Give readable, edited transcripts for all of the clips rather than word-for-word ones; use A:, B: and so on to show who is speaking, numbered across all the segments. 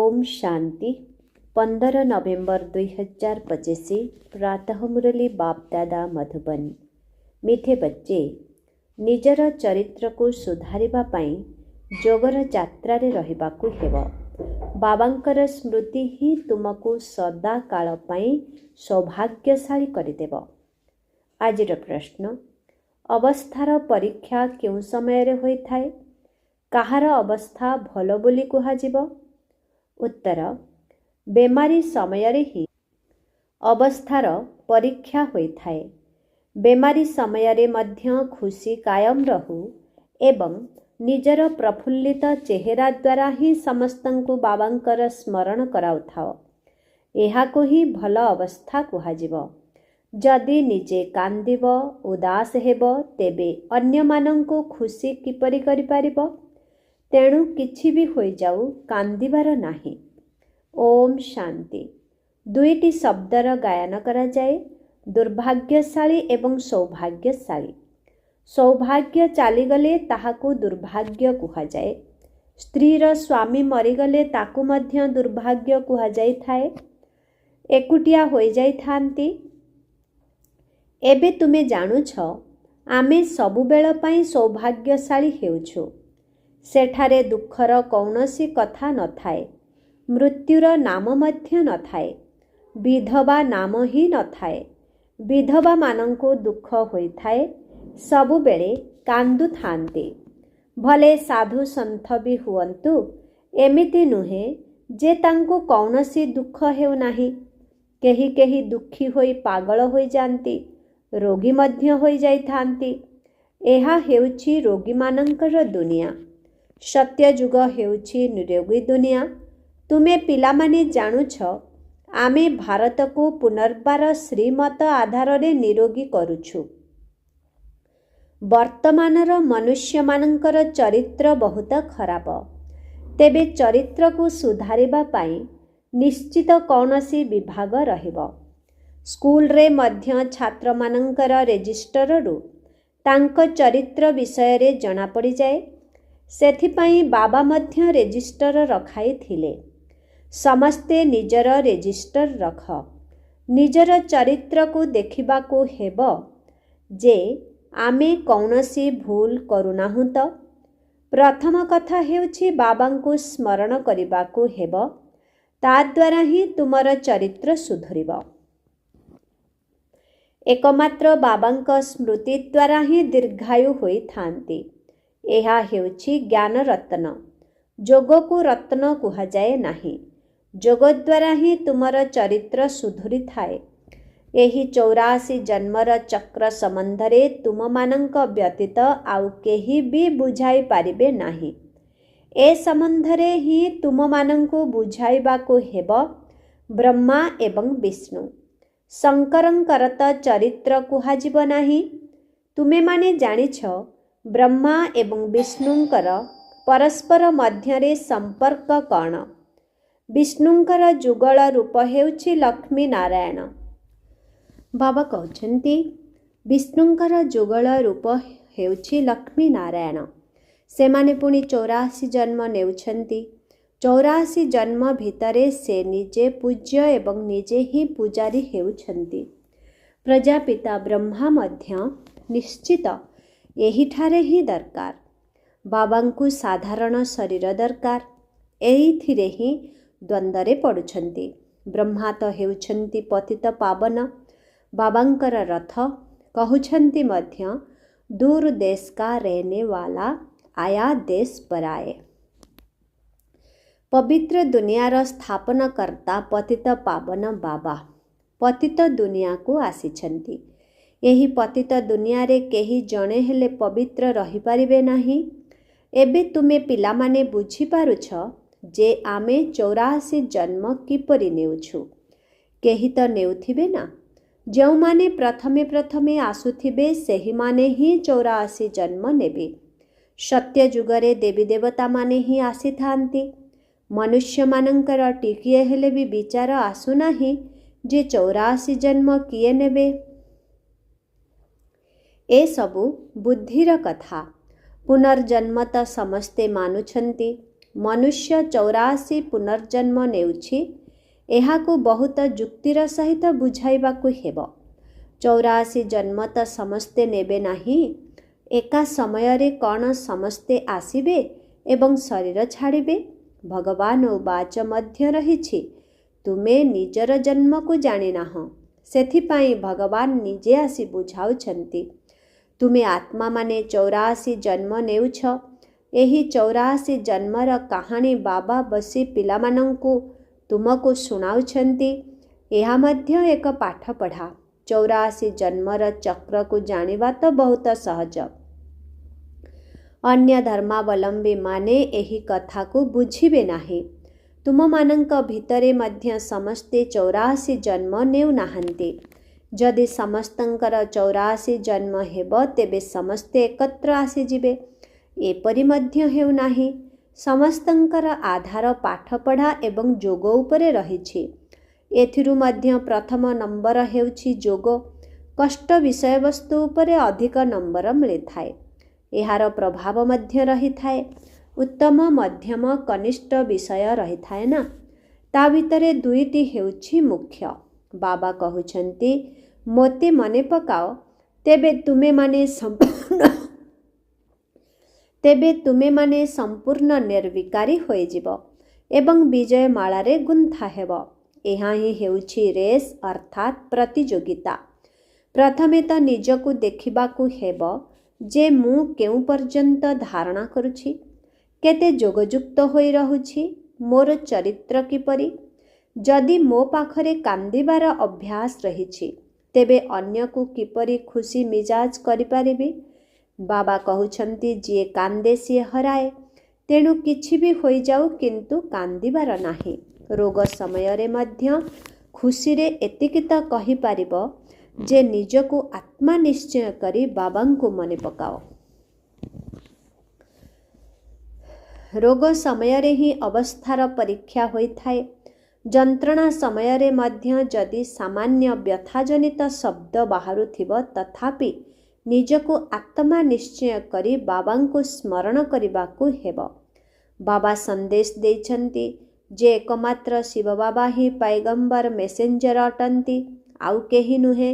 A: ओम शांति 15 नवेम्बर 2025 प्रातः मुरली बाप दादा मधुबन। मीठे बच्चे, निजर चरित्र को सुधारिबा पाई जोगर यात्रारे रहिबाकु हेबो। बाबांकर स्मृति ही तुमको सदा काल पाई सौभाग्यशाली करिदेब। आजिर प्रश्न, अवस्थार परीक्षा केउ समय रे होई थाए? काहार अवस्था भल बोली कुहाजिब? उत्तर, बेमारी समय रे ही अवस्थार परीक्षा होई थाए। बेमारी समय रे मध्य खुशी कायम रहू एवं निजर प्रफुल्लित चेहरा द्वारा ही समस्तंकु बाबांकर स्मरण कराउथाओ। एहाको ही भल अवस्था कुहाजिब। जदि निजे कांदिब उदास हेब तेबे अन्य मानंकु खुशी किपरि करि पारिब? तेणु किछि भी होई जाऊ कांदिबार नाही। ओम शांति। दुईटी शब्दर गायन करा जाए, दुर्भाग्यशाली एवं सौभाग्यशाली। सौभाग्य चालीगले ताहाकु दुर्भाग्य कुहा जाए। स्त्रीर स्वामी मरीगले ताकु मध्य दुर्भाग्य कुहा जाई थाए। एकुटिया होई जाई थांती। एबे तुमे जानुछ आमे सबुबेल पाई सौभाग्यशाली हेउछु। सेठारे दुखर कौनसी कथा न थाए। मृत्युर नाम मध्य न थाए। विधवा नाम ही न थाए। विधवा मानंको दुख होई थाए। सबुबेले कांदु थांती। भले साधु संथ भी हुअन्तु, एमिति नुहे जे तांको कौनसी दुख हेउ नाही। केही केही दुखी होई पागल होई जांती, रोगी मध्य होई जाई थांती। एहा हेउछि रोगी मानंकर दुनिया। सत्य जुग हेउछि निरोगी दुनिया। तुमे पिलामाने जानुछ आमे भारत को पुनर्बार श्रीमत आधार रे निरोगी करुछु। वर्तमानर मनुष्य मानंकर चरित्र बहुत खराब। तेबे चरित्र को सुधारिबा पाई निश्चित कौनसी विभाग रहिबो। स्कूल रे मध्य छात्र मानंकर रेजिस्टर रु तांको चरित्र विषय रे जना पड़ी जाए। सेथिपाई बाबा मध्य रेजिस्टर रखाई थिले। समस्ते निजर रेजिस्टर रख। निजर चरित्र को देखिबा को हेबो जे आमे कौनसी भूल करुनाहुं त। प्रथम कथा हेउछि बाबांको स्मरण करिबा को हेबो। ता द्वारा ही तुमर चरित्र सुधरिबो। एकमात्र बाबांक स्मृति द्वारा ही दीर्घायु होई थांती। एहा हेउछि ज्ञान रत्न। जोग को रत्न कुहा जाए नाही। जोग द्वारा ही तुमर चरित्र सुधुरी थाए। एही 84 जन्मर चक्र संबंधरे तुम मानंक व्यतीत आउ केही भी बुझाई पारिबे नाही। ए संबंधरे ही तुम मानंकु बुझाइबाको हेबो ब्रह्मा एवं विष्णु। शंकरंकर त चरित्र कुहाजिब नाही। तुमे माने जानिछ ब्रह्मा एवं विष्णुंकर परस्पर मध्यरे संपर्क कण। विष्णुंकर जुगल रूप हेउछि लक्ष्मी नारायण। बाबा कहउछन्ति विष्णुंकर जुगल रूप हेउछि लक्ष्मी नारायण। सेमाने पुणी 84 जन्म नेउछन्ति। 84 जन्म भितरे से निजे पूज्य एवं निजे ही पूजारी हेउछन्ति। प्रजापिता ब्रह्मा मध्य निश्चित एहिठारे ही दरकार। बाबांकु साधारण शरीर दरकार। एहिथिरे ही द्वंद्वरे पड़ुछन्ति। ब्रह्मा तो हेउछन्ति पतित पावन। बाबांकर रथ कहुछन्ति मध्य दूर देश का रहने वाला आया देश पर आए। पवित्र दुनियार स्थापनकर्ता पतित पावन बाबा पतित दुनिया को आसिछन्ति। एही पतित दुनिया रे केही जणे हेले पवित्र रही पारिबे नाही। एबे तुमे पिलामाने बुझी पारुछ जे आमे 84 जन्म किपरि नेउछु। केही तो नेउथिबे ना। जो माने प्रथमे प्रथमे आसुथिबे सेही माने ही 84 जन्म नेबे। सत्य जुगरे देवी देवता माने ही आसी थांती। मनुष्य मानंकर टिकिए हेले भी विचार आसु नाही जे 84 जन्म किए नेबे। ए सबु बुद्धिर कथा। पुनर्जन्म त समस्ते मानुछन्ति। मनुष्य 84 पुनर्जन्म नेउछि एहाकु बहुत जुक्तिर सहित बुझाइबाकु हेब। 84 जन्म तो समस्ते नेबे नाही। एका समय रे कौन समस्ते आसिबे एवं शरीर छाड़िबे। भगवान उवाच मध्य रहिछि तुमे निजर जन्म को जानि नाह। सेथिपाई भगवान निजे आसी बुझाउछन्ति तुमे आत्मा माने 84 जन्म नेउछ। एही 84 जन्मर कहानी बाबा बसी पिलामानंकु तुमको सुनाउछन्ति। एहा मध्य एक पाठ पढ़ा। 84 जन्मर चक्र को जानिबा तो बहुत सहज। अन्य धर्मावलंबी माने एही कथा को बुझिबे नाही। तुम मानंक भितरे मध्य समस्ते 84 जन्म नेउ नाहंती। जदि समस्तंकर 84 जन्म हेब तेबे समस्ते एकत्र आसी जिबे। एपरि मध्य हेउ नाही। समस्तंकर आधार पाठ पढ़ा एवं जोग उपरे रहिछि। एथिरु मध्य प्रथम नंबर हेउछि जोग। कष्ट विषय वस्तु उपरे अधिक नंबर मिलिथाए। एहार प्रभाव मध्य रही थाए। उत्तम मध्यम कनिष्ठ विषय रही थाए ना। ता भितरे दुईटी हेउछि मुख्य। बाबा कहुछन्ति मोते मने पकाओ तेबे तुमे माने संपूर्ण निर्विकारी होई जिवो एवं विजय मालारे गुंथा हेबो। एहा ही हेउछि रेस अर्थात प्रतियोगिता। प्रथमे तो निजकु देखिबाकु हेबो जे मु केउ पर्यंत धारणा करुछि, केते जोगयुक्त होई रहुछि, मोर चरित्र किपरि। जदि मो पाखरे कांदिबार अभ्यास रहिछि तेबे अन्य को किपरि खुशी मिजाज करि पारिबि। बाबा कहुछन्ति जे कांदे सिए हराए। तेणु किछि भी होई जाऊ किंतु कांदिबार नाही। रोग समय रे मध्य खुशी रे एतिकी तो कहि पारिबो जे निजको आत्मा निश्चय करी बाबांको मने पकाओ। रोग समय रे ही अवस्थार परीक्षा होई थाए। जंत्रणा समय रे मध्य जदि सामान्य व्यथाजनित शब्द बाहरु थिबो तथापि निजको आत्मा निश्चय करी बाबांको स्मरण करिबाकु हेबो। बाबा संदेश देइछन्ति जे एकमात्र शिव बाबा ही पैगंबर मेसेंजर अटंती, आउ केही नुहे।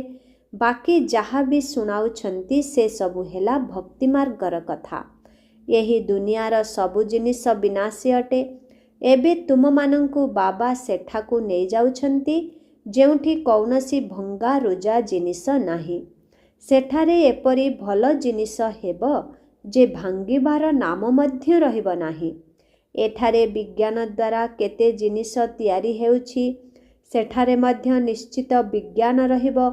A: बाकी जहाँ भी सुनाउछन्ति से सबु हेला भक्ति मार्गर कथा। यही दुनियार सबु जिनिस विनाशी अटे। एबे तुम मानंकु बाबा सेठाकु नै जाउछन्ति जेउठी कौनसी भंगा रुजा जिनिस नाही। सेठारे एपरि भल जिनिस हेबो जे भांगिबार नाम मध्य रहिबो नाही। एठारे विज्ञान द्वारा केते जिनिस तयारी हेउछि सेठारे मध्य निश्चित विज्ञान रहिबो।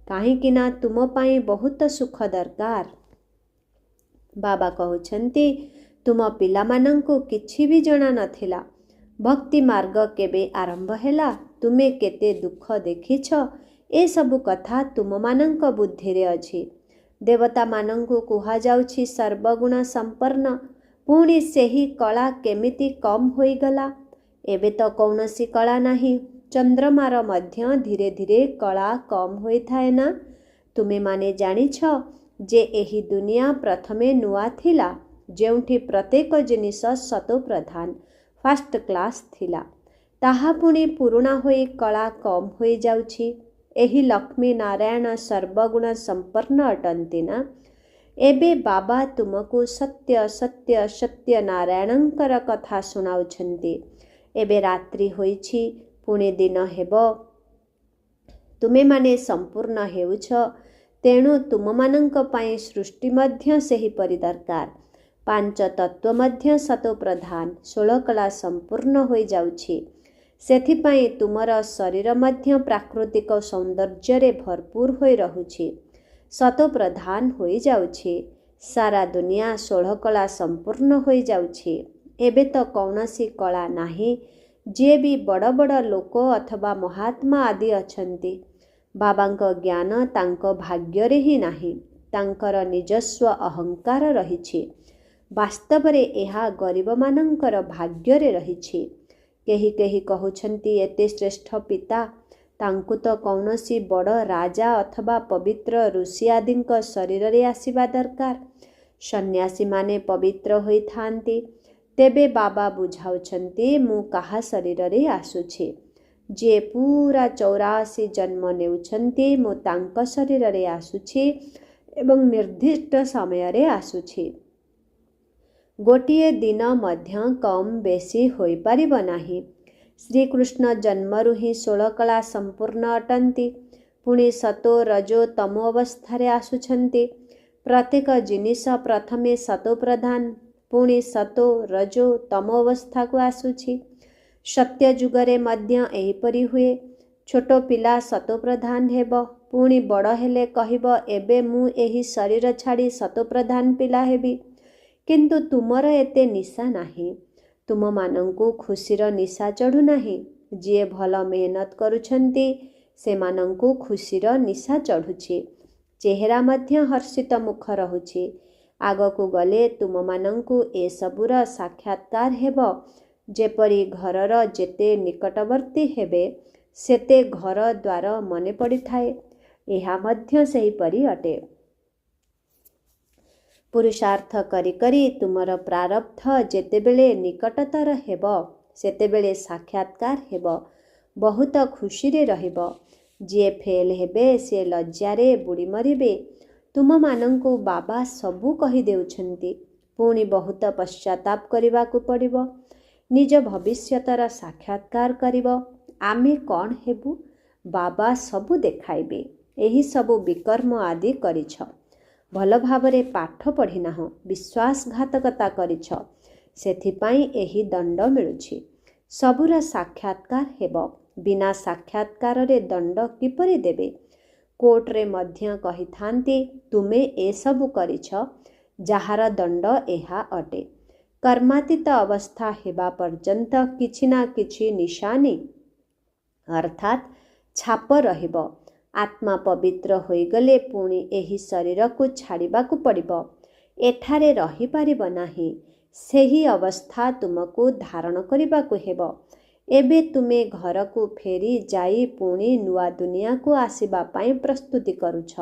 A: काहींकिना तुम पाई बहुत सुख दरकार। बाबा कहुछन्ति तुम पिलामानंकु किछि भी जणा नथिला। भक्ति मार्ग केबे आरंभ हेला, तुमे केते दुख देखिछ, ए सबु कथा तुम मानंक बुद्धि रे अछि। देवता मानंकु कुहा जाउछि सर्वगुण संपन्न। पुणी सेही कला केमिति कम होई गला। एबे तो कौनसी कला नाही। चंद्रमार मध्य धीरे धीरे कला कम होई थाए ना। तुमे माने जानिछ जे एही दुनिया प्रथमे नुआ थिला जेउठी प्रत्येक जिनिस सतो प्रधान फास्ट क्लास थिला। ताहा पुणी पुरुणा होई कला कम होई जाउछि। एही लक्ष्मी नारायण सर्वगुण संपन्न अटंती ना। एबे बाबा तुमको सत्य सत्य सत्य नारायणंकर कथा सुनाउछन्ति। एबे रात्रि होइछि, पुणे दिन हेबो। तुमे माने संपूर्ण हेउछ, तेणु तुम मानंक पाई सृष्टि मध्य सेही परि दरकार। पांच तत्व मध्य सतो प्रधान 16 कला संपूर्ण होई जाउछि। सेथिपाई तुमर शरीर मध्य प्राकृतिक सौंदर्य रे भरपूर होई रहुछि, सतो प्रधान होई जाउछि। सारा दुनिया 16 कला संपूर्ण होई जाउछि। एबे तो कौनसी कला नाही। जे भी बड़ बड़ लोक अथवा महात्मा आदि अछंती, बाबांको ज्ञान तांको भाग्य रे ही नाही। तांकर निजस्व अहंकार रहिछि। वास्तव रे एहा गरीब मानंकर भाग्य रे रहिछि। केही केही कहुछन्ति एते श्रेष्ठ पिता, तांकु तो कौनसी बड़ राजा अथवा पवित्र ऋषि आदिंक शरीर रे आसीबा दरकार। सन्यासी माने पवित्र होई थांती, तेबे बाबा बुझाउछन्ति मु काहा शरीररे आसुछि। जे पूरा 84 जन्म नेउछन्ति मु तांक शरीररे आसुछि एवं निर्दिष्ट समयरे आसुछि। गोटिए दिन मध्य कम बेसी होई पारिब नाही। श्रीकृष्ण जन्मरु ही 16 कला संपूर्ण अटन्ति। पुणी सतो रजो तमो अवस्थारे आसुछन्ति। प्रत्येक जिनिष प्रथमे सतो प्रधान पुणी सतो रजो तमो अवस्था को आसुछि। सत्य जुगरे मध्य एहिपरि हुए। छोटो पिला सतो प्रधान हेब पुणी बड़ हेले कहिब एबे मु एही शरीर छाड़ी सतो प्रधान पिला हेबी। किंतु तुमर एते निशा नाही। तुम मानंकु खुशीर निशा चढ़ु नाही। जे भल मेहनत करुछन्ति सेमानंकु खुशीर निशा चढ़ुछि। चेहरा मध्य हर्षित मुख रहुछि। आगकु गले तुम मानंकु ए सबुर साक्षात्कार हेब। जेपरि घरर जेते निकटवर्ती हेबे सेते घर द्वार मने पड़ी थाए। एहा मध्य सेहिपरि अटे। पुरुषार्थ करी करी तुमर प्रारब्ध जेतेबेले निकटतर हेब सेतेबेले साक्षात्कार हेब। बहुत खुशीरे रहिब। जे फेल हेबे से लज्जारे बुड़ी मरिबे। तुम मानंकु बाबा सबु कहि देउछन्ति। पुणी बहुत पश्चाताप करिबाकु पड़िब। निज भविष्यतर साक्षात्कार करिब। आमे कौन हेबु बाबा सबु देखाइबे। एही सबु विकर्म आदि करिछ। भल भावरे पाठ पढ़ी नाह। विश्वासघातकता करिछ। सेथिपाई एही दंड मिलुछि। सबुर साक्षात्कार हेब। बिना साक्षात्कार रे दंड किपरि देबे। कोर्टरे मध्य कहि थांती तुमे ए सबु करिछ जाहार दंड एहा अटे। कर्मातीत अवस्था हेबा पर्यंत किछि ना किछि निशानी अर्थात छाप रहिब। आत्मा पवित्र होइगले पुणी एही शरीर को छाड़िबाकु पड़िब। एठारे रही पारिब नाही। सेही अवस्था तुमको धारण करिबाकु हेब। एबे तुमे घर को फेरी जाई पुणी नुआ दुनिया को आसीबा पाई प्रस्तुति करुछ।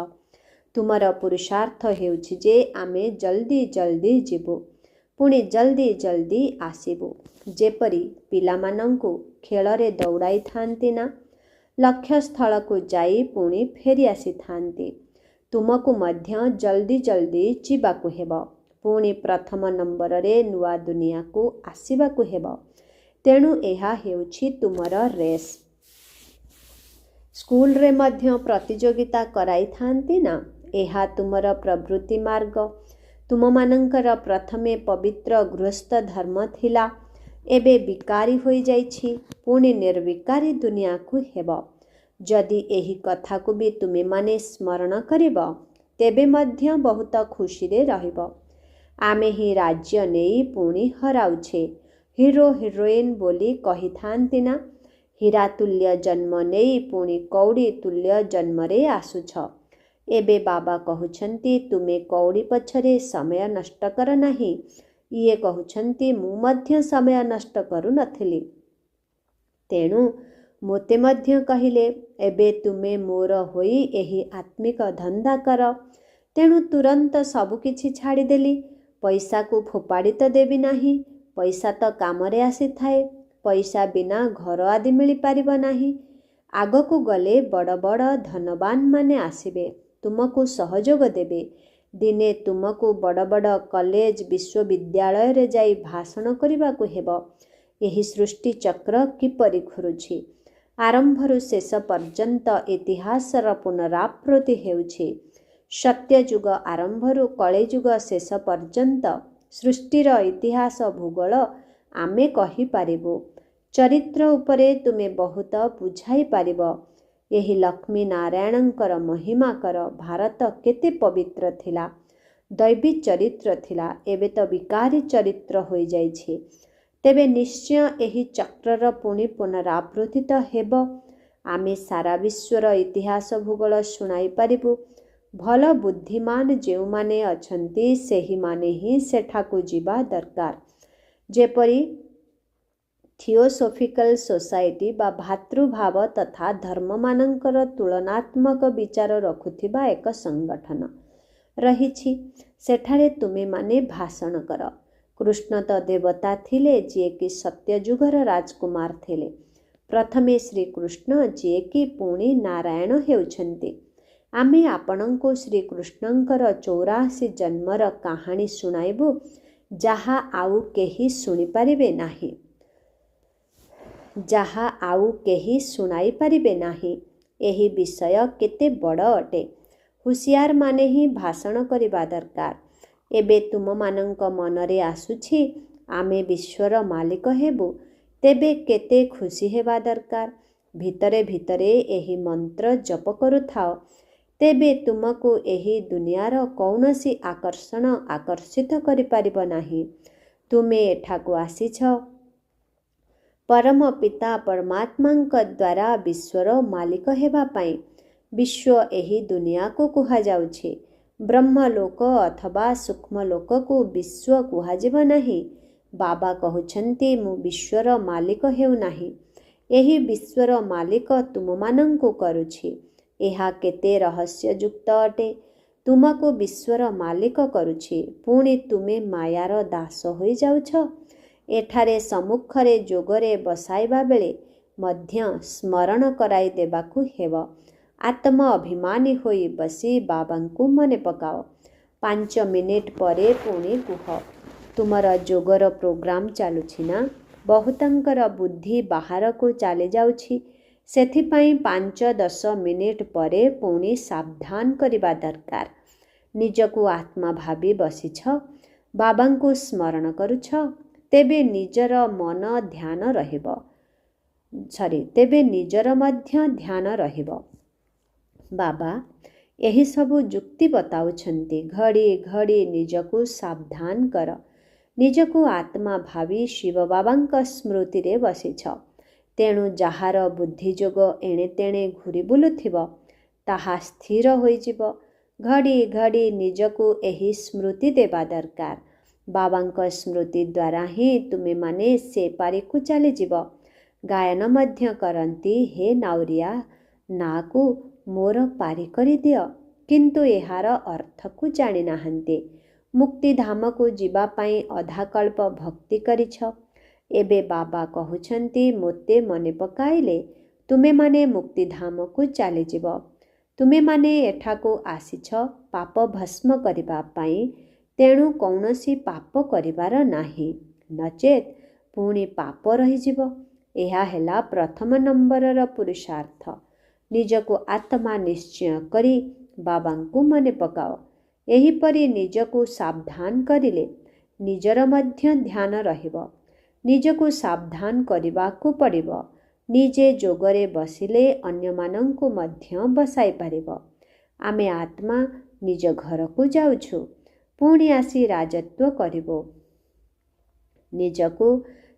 A: तुमर पुरुषार्थ हेउछि जे आमे जल्दी जल्दी जीवु पुणी जल्दी जल्दी आसीबु। जेपरि पिलामानंकु खेलरे दौड़ाई थांती ना लक्ष्य स्थल को जाई पुणी फेरी आसी थांती। तुमको मध्य जल्दी जल्दी जीवाकु हेब। पुणी प्रथम नंबर रे नुआ दुनिया को आसीबाकु हेब। तेणु एहा हेउछि तुमर रेस। स्कूल रे मध्य प्रतियोगिता कराई थांती ना। एहा तुमर प्रवृत्ति मार्ग। तुम मानंकर प्रथमे पवित्र गृहस्थ धर्म थिला। एबे विकारी होई जाइछि। पुणी निर्विकारी दुनिया को हेब। जदि एही कथा को भी तुमे माने स्मरण करिब तेबे मध्य बहुत खुशी रे रहिब। आमे ही राज्य नेई पुणी हराउछे। हिरो हिरोइन बोली कही थांती ना। हीरा तुल्य जन्म नेई पुणी कौड़ी तुल्य जन्मरे आसुछ। एबे बाबा कहुछन्ति तुमे कौड़ी पछरे समय नष्ट कर नाही। इए कहुछन्ति मु मध्य समय नष्ट करू नथिली। तेणु मोते मध्य कहिले एबे तुमे मोर होई एही आत्मिक धंदा कर। तेणु तुरंत सबु किछि छाड़ी देली। पैसा को फोपाड़ी तो देबी नाही। पैसा तो कामरे आसी थाए। पैसा बिना घर आदि मिली पारिब नाही। आगकु गले बड़ बड़ धनवान माने आसिबे तुमको सहयोग देबे। दिने तुमको बड़ बड़ कॉलेज विश्वविद्यालय रे जाई भाषण करिबाकु हेब। एही सृष्टि चक्र किपरि घुरुछि। आरंभरु शेष पर्यंत इतिहासर पुनरावृत्ति हेउछि। सत्य युग आरंभरु कଳି युग शेष पर्यंत सृष्टिर इतिहास भूगोल आमे कहि पारिबु। चरित्र उपरे तुमे बहुत बुझाई पारिब। एही लक्ष्मी नारायणंकर महिमा कर। भारत केते पवित्र थिला। दैवी चरित्र थिला। एबे तो विकारी चरित्र होई जाइछि। तेबे निश्चय एही चक्रर पुणी पुनरावृत्ति तो हेब। आमे सारा विश्वर इतिहास भूगोल शुणाई पारिबु। भल बुद्धिमान जेउ माने अछंती सेही माने ही सेठाकु जीवा दरकार। जेपरि थियोसोफिकल सोसाइटी बा भातृभाव तथा धर्म मानंकर तुलनात्मक विचार रखुथिबा एक संगठन रहिछि। सेठारे तुमे माने भाषण कर। कृष्ण तो देवता थिले जे कि सत्यजुगर राजकुमार थिले। प्रथमे श्रीकृष्ण जे कि पुणी नारायण हेउछन्ति। आमे आपणଙ୍କୁ श्रीकृष्णଙ୍କର 84 जन्मर कहानी शुणाइबु जहा आउ केही शुणिपारिबे नाही, जहा आउ केही शुणाई पारिबे नाही। एही विषय केते बड़ अटे। हुसियार माने ही भाषण करिबा दरकार। एबे तुमମାନଙ୍କ मनरे आसुछि आमे विश्वर मालिक हेबु, तेबे केते खुशी हेबा दरकार। भितरे भितरे एही मंत्र जप करुथाओ, तेबे तुमको एही दुनियार कौनसी आकर्षण आकर्षित करि पारिबो नाही। तुमे एठाकु आसीछ परम पिता परमात्मांक द्वारा विश्वर मालिक हेबा पाई। विश्व एही दुनिया को कुहा जाउछि। ब्रह्मलोक अथवा सूक्ष्मलोक को विश्व कुहाजिब नाही। बाबा कहुछन्ति मु विश्वर मालिक हेउ नाही, एही विश्वर मालिक तुममानंकु करुछि। एहा केते रहस्ययुक्त अटे। तुमको विश्वर मालिक करुछि, पुणी तुमे मायार दास होई जाउछ। एठारे सम्मुखरे जोगरे बसाइबा बेले मध्य स्मरण कराई देबाकु हेब। आत्म अभिमानी होई बसी बाबांकु मने पकाओ। 5 मिनिट परे पुणी कुह, तुमर जोगर प्रोग्राम चालुछि ना? बहुतंकर बुद्धि बाहर को चली जाउछि, सेथिपाई 5-10 मिनिट परे पुणी सावधान करिबा दरकार। निजकु आत्मा भावी बसिछ, बाबांकु स्मरण करुछ, तेबे निजर मन ध्यान रहिब, तेबे निजर मध्य ध्यान रहिब। बाबा एही सबु जुक्ति बताउछन्ति। घड़ी घड़ी निजकु सावधान कर। निजकु आत्मा भावी शिव बाबांक स्मृति रे बसिछ। तेणु जहार बुद्धिजोग एणे तेणे घुरी बुलुथिब ताहा स्थिर होइजिब। घड़ी घड़ी निजकु एही स्मृति देबा दरकार। बाबांक स्मृति द्वारा ही तुमे माने से पारिकु चली जीव। गायन मध्य करंती, हे नाउरिया नाकु मोर पारी करि दियो, किंतु एहार अर्थ को जानि नाहंते। मुक्तिधाम को जीवा पाई अधाकल्प भक्ति करिछ। एबे बाबा कहुछन्ति मोते मने पकाइले तुमे माने मुक्तिधाम को चली जीव। तुमे माने एठाको आसिछ पाप भस्म करिबा पाई, तेणु कौनसी पाप करिबार नाही, नचेत पुणी पाप रहिजिब। एहा हेला प्रथम नंबरर पुरुषार्थ। निजको आत्मा निश्चय करी बाबांकु मने पकाओ। एहीपरि निजको सावधान करिले निजर मध्य ध्यान रहिब। निजको सावधान करिबाकु पड़िब। निजे जोगरे बसिले अन्यमानंकु मध्य बसाई पारिब। आमे आत्मा निज घरकु जाउछु, पुणी आसी राजत्व करिबो। निजको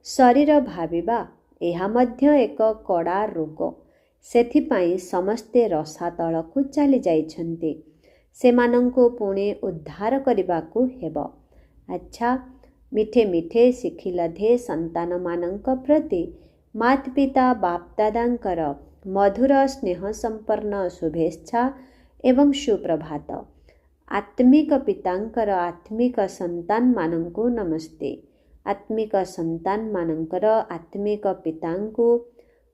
A: शरीर भाविबा एहा मध्य एक कड़ा रोग। सेथिपाई समस्ते रसातलकु चली जाइछन्ति। सेमानंको पुणे उद्धार करिबाकु हेब। अच्छा, मिठे मिठे शिखिलधे संतान मानंक प्रति मात पिता बापदादांकर मधुर स्नेह संपन्न शुभेच्छा एवं सुप्रभात। आत्मिक पितांकर आत्मिक संतान मानंको नमस्ते। आत्मिक संतान मानंकर आत्मिक पितांको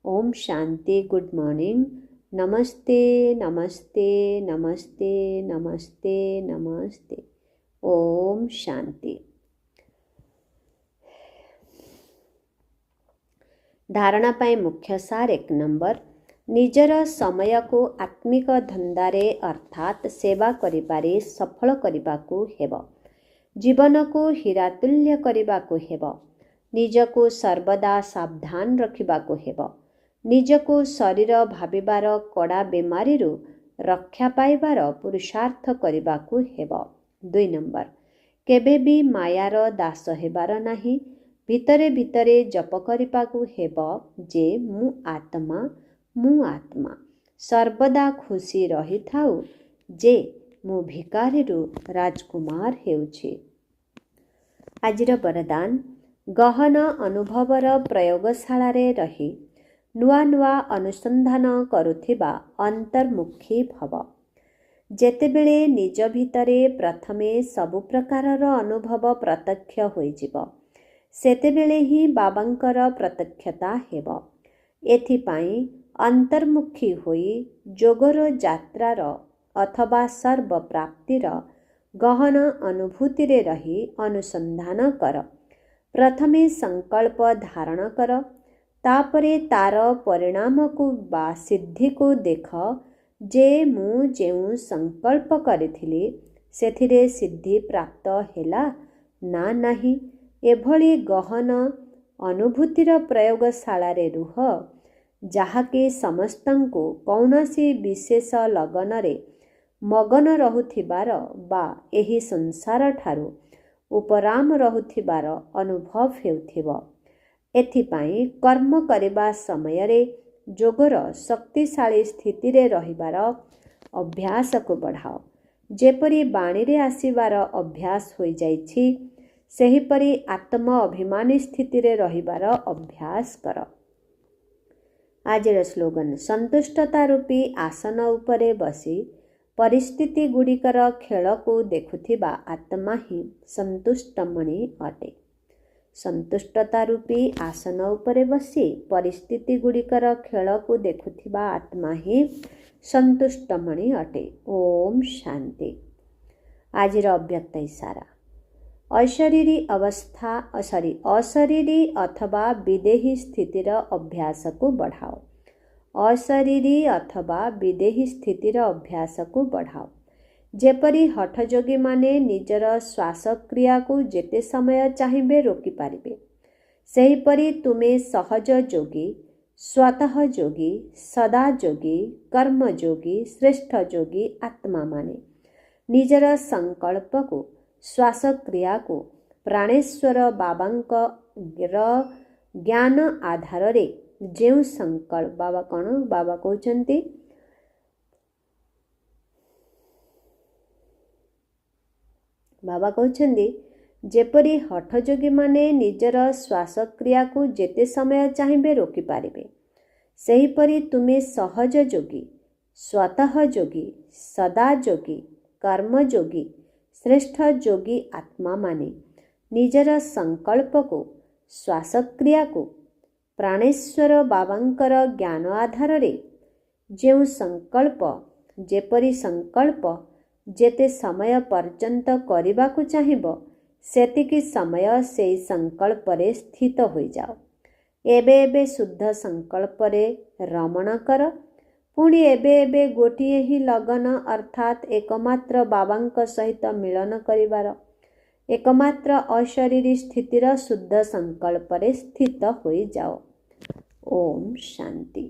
A: ओम शांति, गुड मॉर्निंग, नमस्ते नमस्ते नमस्ते नमस्ते नमस्ते, ओम शांति। धारणा पाई मुख्य सार 1 नंबर, निजर समय को आत्मिक धंदारे अर्थात सेवा करिबारे सफल करिबाकु हेब। जीवन को हीरातुल्य करिबाकु हेब। निजको सर्वदा सावधान रखिबाकु हेब। निजको शरीर भाविबार कड़ा बेमारीरु रक्षा पाइबार पुरुषार्थ करिबाकु हेब। 2 नंबर, केबे भी मायार दास हेबार नाही। भितरे भितरे जप करिबाकु हेब जे मु आत्मा सर्वदा खुशी रही थाउ जे मु भिकारीरु राजकुमार हेउछि। आजिर वरदान, गहन अनुभवर प्रयोगशाला रे रही नुआ नुआ अनुसंधान करुथिबा अंतर्मुखी भव। ଯେତେବେଳେ ନିଜ ଭିତରେ ପ୍ରଥମେ ସବୁ ପ୍ରକାରର ଅନୁଭବ ପ୍ରତ୍ୟକ୍ଷ ହୋଇଯିବ, ସେତେବେଳେ ହିଁ ବାବାଙ୍କର ପ୍ରତ୍ୟକ୍ଷତା ହେବ। ଏଥିପାଇଁ ଅନ୍ତର୍ମୁଖୀ ହୋଇ ଯୋଗର ଯାତ୍ରାର ଅଥବା ସର୍ବପ୍ରାପ୍ତିର ଗହନ ଅନୁଭୂତିରେ ରହି ଅନୁସନ୍ଧାନ କର। ପ୍ରଥମେ ସଂକଳ୍ପ ଧାରଣ କର, ତାପରେ ତାର ପରିଣାମକୁ ବା ସିଦ୍ଧିକୁ ଦେଖ ଯେ ମୁଁ ଯେଉଁ ସଂକଳ୍ପ କରିଥିଲି ସେଥିରେ ସିଦ୍ଧି ପ୍ରାପ୍ତ ହେଲା ନା ନାହିଁ। ଏଭଳି ଗହନ ଅନୁଭୂତିର ପ୍ରୟୋଗଶାଳାରେ ରୁହ, ଯାହାକି ସମସ୍ତଙ୍କୁ କୌଣସି ବିଶେଷ ଲଗନରେ ମଗନ ରହୁଥିବାର ବା ଏହି ସଂସାରଠାରୁ ଉପରାମ ରହୁଥିବାର ଅନୁଭବ ହେଉଥିବ। ଏଥିପାଇଁ କର୍ମ କରିବା ସମୟରେ ଯୋଗର ଶକ୍ତିଶାଳୀ ସ୍ଥିତିରେ ରହିବାର ଅଭ୍ୟାସକୁ ବଢ଼ାଅ। ଯେପରି ବାଣୀରେ ଆସିବାର ଅଭ୍ୟାସ ହୋଇଯାଇଛି, ସେହିପରି ଆତ୍ମ ଅଭିମାନୀ ସ୍ଥିତିରେ ରହିବାର ଅଭ୍ୟାସ କର। ଆଜିର ସ୍ଲୋଗାନ, ସନ୍ତୁଷ୍ଟତା ରୂପୀ ଆସନ ଉପରେ ବସି ପରିସ୍ଥିତି ଗୁଡ଼ିକର ଖେଳକୁ ଦେଖୁଥିବା ଆତ୍ମା ହିଁ ସନ୍ତୁଷ୍ଟମଣି ଅଟେ। ସନ୍ତୁଷ୍ଟତା ରୂପୀ ଆସନ ଉପରେ ବସି ପରିସ୍ଥିତି ଗୁଡ଼ିକର ଖେଳକୁ ଦେଖୁଥିବା ଆତ୍ମା ହିଁ ସନ୍ତୁଷ୍ଟମଣି ଅଟେ। ଓମ୍ ଶାନ୍ତି। ଆଜିର ଅବ୍ୟକ୍ତ ଇଶାରା, ଅଶରୀରୀ ଅଥବା ବିଦେହୀ ସ୍ଥିତିର ଅଭ୍ୟାସକୁ ବଢ଼ାଅ। ଅଶରୀରୀ ଅଥବା ବିଦେହୀ ସ୍ଥିତିର ଅଭ୍ୟାସକୁ ବଢ଼ାଅ। ଯେପରି ହଠଯୋଗୀମାନେ ନିଜର ଶ୍ୱାସକ୍ରିୟାକୁ ଯେତେ ସମୟ ଚାହିଁବେ ରୋକିପାରିବେ, ସେହିପରି ତୁମେ ସହଜ ଯୋଗୀ, ସ୍ୱତଃ ଯୋଗୀ, ସଦା ଯୋଗୀ, କର୍ମଯୋଗୀ, ଶ୍ରେଷ୍ଠ ଯୋଗୀ ଆତ୍ମାମାନେ ନିଜର ସଂକଳ୍ପକୁ, ଶ୍ୱାସକ୍ରିୟାକୁ ପ୍ରାଣେଶ୍ୱର ବାବାଙ୍କର ଜ୍ଞାନ ଆଧାରରେ ଯେଉଁ ସଂକଳ୍ପ ବାବା କହୁଛନ୍ତି, ବାବା କହୁଛନ୍ତି ଯେପରି ହଠଯୋଗୀମାନେ ନିଜର ଶ୍ୱାସକ୍ରିୟାକୁ ଯେତେ ସମୟ ଚାହିଁବେ ରୋକିପାରିବେ, ସେହିପରି ତୁମେ ସହଜ ଯୋଗୀ, ସ୍ୱତଃ ଯୋଗୀ, ସଦା ଯୋଗୀ, କର୍ମଯୋଗୀ, ଶ୍ରେଷ୍ଠ ଯୋଗୀ ଆତ୍ମାମାନେ ନିଜର ସଂକଳ୍ପକୁ, ଶ୍ୱାସକ୍ରିୟାକୁ ପ୍ରାଣେଶ୍ୱର ବାବାଙ୍କର ଜ୍ଞାନ ଆଧାରରେ ଯେଉଁ ସଂକଳ୍ପ, ଯେପରି ସଂକଳ୍ପ ଯେତେ ସମୟ ପର୍ଯ୍ୟନ୍ତ କରିବାକୁ ଚାହିଁବ, ସେତିକି ସମୟ ସେହି ସଂକଳ୍ପରେ ସ୍ଥିତ ହୋଇଯାଅ। ଏବେ ଏବେ ଶୁଦ୍ଧ ସଂକଳ୍ପରେ ରମଣ କର। ପୁଣି ଏବେ ଏବେ ଗୋଟିଏ ହିଁ ଲଗନ ଅର୍ଥାତ୍ ଏକମାତ୍ର ବାବାଙ୍କ ସହିତ ମିଳନ କରିବାର, ଏକମାତ୍ର ଅଶରୀରୀ ସ୍ଥିତିର ଶୁଦ୍ଧ ସଂକଳ୍ପରେ ସ୍ଥିତ ହୋଇଯାଅ। ଓମ୍ ଶାନ୍ତି।